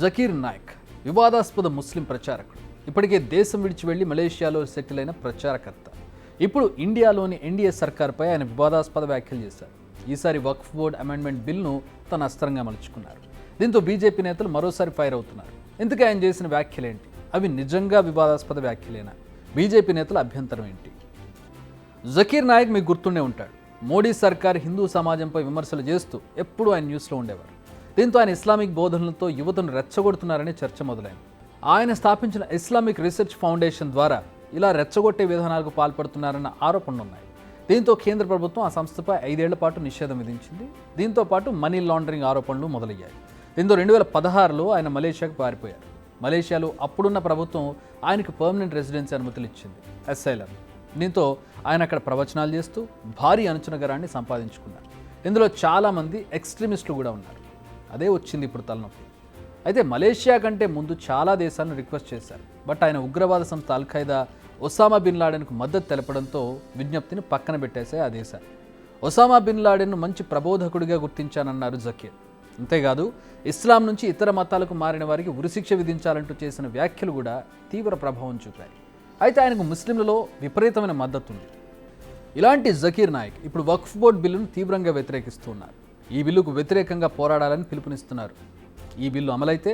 జకీర్ నాయక్ వివాదాస్పద ముస్లిం ప్రచారకుడు. ఇప్పటికే దేశం విడిచి వెళ్లి మలేషియాలో సెటిల్ అయిన ప్రచారకర్త. ఇప్పుడు ఇండియాలోని ఎన్డీఏ సర్కార్పై ఆయన వివాదాస్పద వ్యాఖ్యలు చేశారు. ఈసారి వక్ఫ్ బోర్డ్ అమెండ్మెంట్ బిల్ను తన అస్త్రంగా మలుచుకున్నారు. దీంతో బీజేపీ నేతలు మరోసారి ఫైర్ అవుతున్నారు. ఇందుకే ఆయన చేసిన వ్యాఖ్యలేంటి? అవి నిజంగా వివాదాస్పద వ్యాఖ్యలేనా? బీజేపీ నేతల అభ్యంతరం ఏంటి? జకీర్ నాయక్ మీకు గుర్తుండే ఉంటాడు. మోడీ సర్కార్ హిందూ సమాజంపై విమర్శలు చేస్తూ ఎప్పుడూ ఆయన న్యూస్లో ఉండేవారు. దీంతో ఆయన ఇస్లామిక్ బోధనలతో యువతను రెచ్చగొడుతున్నారనే చర్చ మొదలైంది. ఆయన స్థాపించిన ఇస్లామిక్ రీసెర్చ్ ఫౌండేషన్ ద్వారా ఇలా రెచ్చగొట్టే విధానాలకు పాల్పడుతున్నారన్న ఆరోపణలు ఉన్నాయి. దీంతో కేంద్ర ప్రభుత్వం ఆ సంస్థపై 5 ఏళ్ల పాటు నిషేధం విధించింది. దీంతో పాటు మనీ లాండరింగ్ ఆరోపణలు మొదలయ్యాయి. దీంతో 2016లో ఆయన మలేషియాకు పారిపోయారు. మలేషియాలో అప్పుడున్న ప్రభుత్వం ఆయనకు పర్మనెంట్ రెసిడెన్సీ అనుమతులు ఇచ్చింది, అసైలం. దీంతో ఆయన అక్కడ ప్రవచనాలు చేస్తూ భారీ అనుచనగరాన్ని సంపాదించుకున్నారు. ఇందులో చాలామంది ఎక్స్ట్రీమిస్టులు కూడా ఉన్నారు. అదే వచ్చింది ఇప్పుడు తలనొప్పి. అయితే మలేషియా కంటే ముందు చాలా దేశాలను రిక్వెస్ట్ చేశారు. బట్ ఆయన ఉగ్రవాద సంస్థ అల్-ఖైదా ఒసామా బిన్ లాడెన్కు మద్దతు తెలపడంతో విజ్ఞప్తిని పక్కన పెట్టేశాయి ఆ దేశాలు. ఒసామా బిన్ లాడెన్ను మంచి ప్రబోధకుడిగా గుర్తించానన్నారు జకీర్. అంతేకాదు ఇస్లాం నుంచి ఇతర మతాలకు మారిన వారికి ఉరిశిక్ష విధించాలంటూ చేసిన వ్యాఖ్యలు కూడా తీవ్ర ప్రభావం చూపాయి. అయితే ఆయనకు ముస్లింలలో విపరీతమైన మద్దతు ఉంది. ఇలాంటి జకీర్ నాయక్ ఇప్పుడు వక్ఫ్ బోర్డ్ బిల్లును తీవ్రంగా వ్యతిరేకిస్తున్నారు. ఈ బిల్లుకు వ్యతిరేకంగా పోరాడాలని పిలుపునిస్తున్నారు. ఈ బిల్లు అమలైతే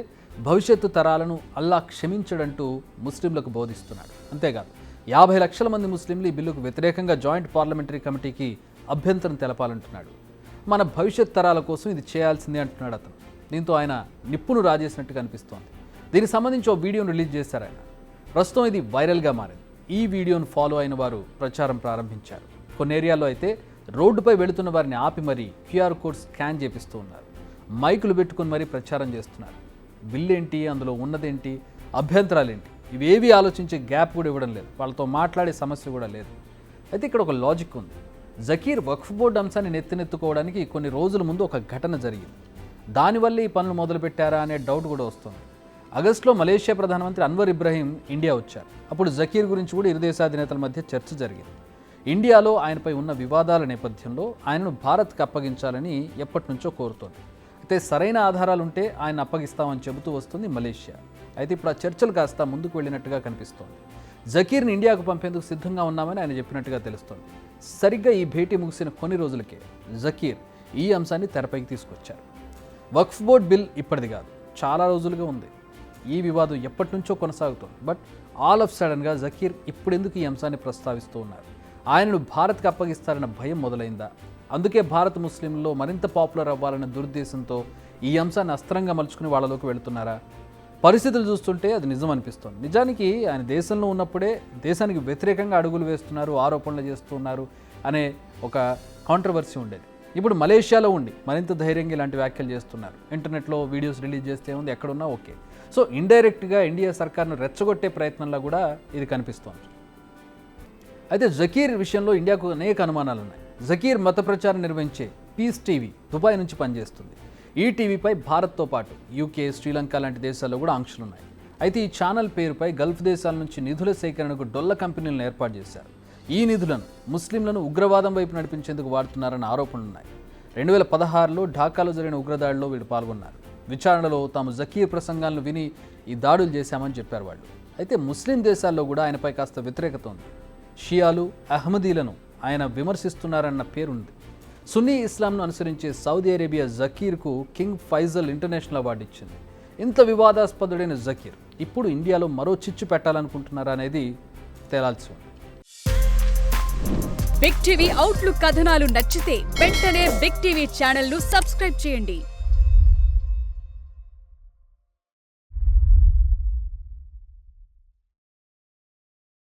భవిష్యత్తు తరాలను అల్లా క్షమించడంటూ ముస్లింలకు బోధిస్తున్నాడు. అంతేకాదు 50 లక్షల మంది ముస్లింలు ఈ బిల్లుకు వ్యతిరేకంగా జాయింట్ పార్లమెంటరీ కమిటీకి అభ్యంతరం తెలపాలంటున్నాడు. మన భవిష్యత్ తరాల కోసం ఇది చేయాల్సిందే అంటున్నాడు అతను. దీంతో ఆయన నిప్పును రాజేసినట్టుగా అనిపిస్తోంది. దీనికి సంబంధించి ఓ వీడియోను రిలీజ్ చేశారు ఆయన. ప్రస్తుతం ఇది వైరల్గా మారింది. ఈ వీడియోను ఫాలో అయిన వారు ప్రచారం ప్రారంభించారు. కొన్ని ఏరియాల్లో అయితే రోడ్డుపై వెళుతున్న వారిని ఆపి మరీ క్యూఆర్ కోడ్ స్కాన్ చేపిస్తూ ఉన్నారు. మైకులు పెట్టుకుని మరీ ప్రచారం చేస్తున్నారు. బిల్లేంటి, అందులో ఉన్నదేంటి, అభ్యంతరాలేంటి, ఇవేవి ఆలోచించే గ్యాప్ కూడా ఇవ్వడం లేదు. వాళ్ళతో మాట్లాడే సమస్య కూడా లేదు. అయితే ఇక్కడ ఒక లాజిక్ ఉంది. జకీర్ వక్ఫ్ బోర్డు అంశాన్ని నెత్తినెత్తుకోవడానికి కొన్ని రోజుల ముందు ఒక ఘటన జరిగింది. దానివల్ల ఈ పనులు మొదలుపెట్టారా అనే డౌట్ కూడా వస్తుంది. ఆగస్టులో మలేషియా ప్రధానమంత్రి అన్వర్ ఇబ్రహీం ఇండియా వచ్చారు. అప్పుడు జకీర్ గురించి కూడా ఇరు దేశాధినేతల మధ్య చర్చ జరిగింది. ఇండియాలో ఆయనపై ఉన్న వివాదాల నేపథ్యంలో ఆయనను భారత్కి అప్పగించాలని ఎప్పటి నుంచో కోరుతోంది. అయితే సరైన ఆధారాలుంటే ఆయన అప్పగిస్తామని చెబుతూ వస్తుంది మలేషియా. అయితే ఇప్పుడు ఆ చర్చలు కాస్త ముందుకు వెళ్ళినట్టుగా కనిపిస్తోంది. జకీర్ని ఇండియాకు పంపేందుకు సిద్ధంగా ఉన్నామని ఆయన చెప్పినట్టుగా తెలుస్తోంది. సరిగ్గా ఈ భేటీ ముగిసిన కొన్ని రోజులకే జకీర్ ఈ అంశాన్ని తెరపైకి తీసుకొచ్చారు. వక్ఫ్ బోర్డ్ బిల్ ఇప్పటిది కాదు, చాలా రోజులుగా ఉంది. ఈ వివాదం ఎప్పటి నుంచో కొనసాగుతోంది. బట్ ఆల్ ఆఫ్ సడన్గా జకీర్ ఇప్పుడెందుకు ఈ అంశాన్ని ప్రస్తావిస్తూ ఉన్నారు? ఆయనను భారత్కి అప్పగిస్తారన్న భయం మొదలైందా? అందుకే భారత్ ముస్లింల్లో మరింత పాపులర్ అవ్వాలన్న దురుద్దేశంతో ఈ అంశాన్ని అస్త్రంగా మలుచుకుని వాళ్ళలోకి వెళుతున్నారా? పరిస్థితులు చూస్తుంటే అది నిజం అనిపిస్తోంది. నిజానికి ఆయన దేశంలో ఉన్నప్పుడే దేశానికి వ్యతిరేకంగా అడుగులు వేస్తున్నారు, ఆరోపణలు చేస్తున్నారు అనే ఒక కాంట్రవర్సీ ఉండేది. ఇప్పుడు మలేషియాలో ఉండి మరింత ధైర్యంగా ఇలాంటి వ్యాఖ్యలు చేస్తున్నారు. ఇంటర్నెట్లో వీడియోస్ రిలీజ్ చేస్తే ఉంది, ఎక్కడున్నా ఓకే. సో ఇండైరెక్ట్గా ఇండియా సర్కార్ను రెచ్చగొట్టే ప్రయత్నంలో కూడా ఇది కనిపిస్తోంది. అయితే జకీర్ విషయంలో ఇండియాకు అనేక అనుమానాలు ఉన్నాయి. జకీర్ మత ప్రచారం నిర్వహించే పీస్ టీవీ దుబాయ్ నుంచి పనిచేస్తుంది. ఈ టీవీపై భారత్తో పాటు యూకే, శ్రీలంక లాంటి దేశాల్లో కూడా ఆంక్షలున్నాయి. అయితే ఈ ఛానల్ పేరుపై గల్ఫ్ దేశాల నుంచి నిధుల సేకరణకు డొల్ల కంపెనీలను ఏర్పాటు చేశారు. ఈ నిధులను ముస్లింలను ఉగ్రవాదం వైపు నడిపించేందుకు వాడుతున్నారన్న ఆరోపణలున్నాయి. 2016లో ఢాకాలో జరిగిన ఉగ్రదాడిలో వీళ్ళు పాల్గొన్నారు. విచారణలో తాము జకీర్ ప్రసంగాలను విని ఈ దాడులు చేశామని చెప్పారు వాళ్ళు. అయితే ముస్లిం దేశాల్లో కూడా ఆయనపై కాస్త వ్యతిరేకత ఉంది. షియాలు, అహ్మదీలను ఆయన విమర్శిస్తున్నారన్న పేరుంది. సున్నీ ఇస్లాంను అనుసరించే సౌదీ అరేబియా జకీర్కు కింగ్ ఫైజల్ ఇంటర్నేషనల్ అవార్డు ఇచ్చింది. ఇంత వివాదాస్పదుడైన జకీర్ ఇప్పుడు ఇండియాలో మరో చిచ్చు పెట్టాలనుకుంటున్నారా అనేది తేలాల్సి ఉంది. బిగ్ టీవీ అవుట్లుక్ కథనాలు నచ్చితే వెంటనే బిగ్ టీవీ ఛానల్ ను సబ్స్క్రైబ్ చేయండి.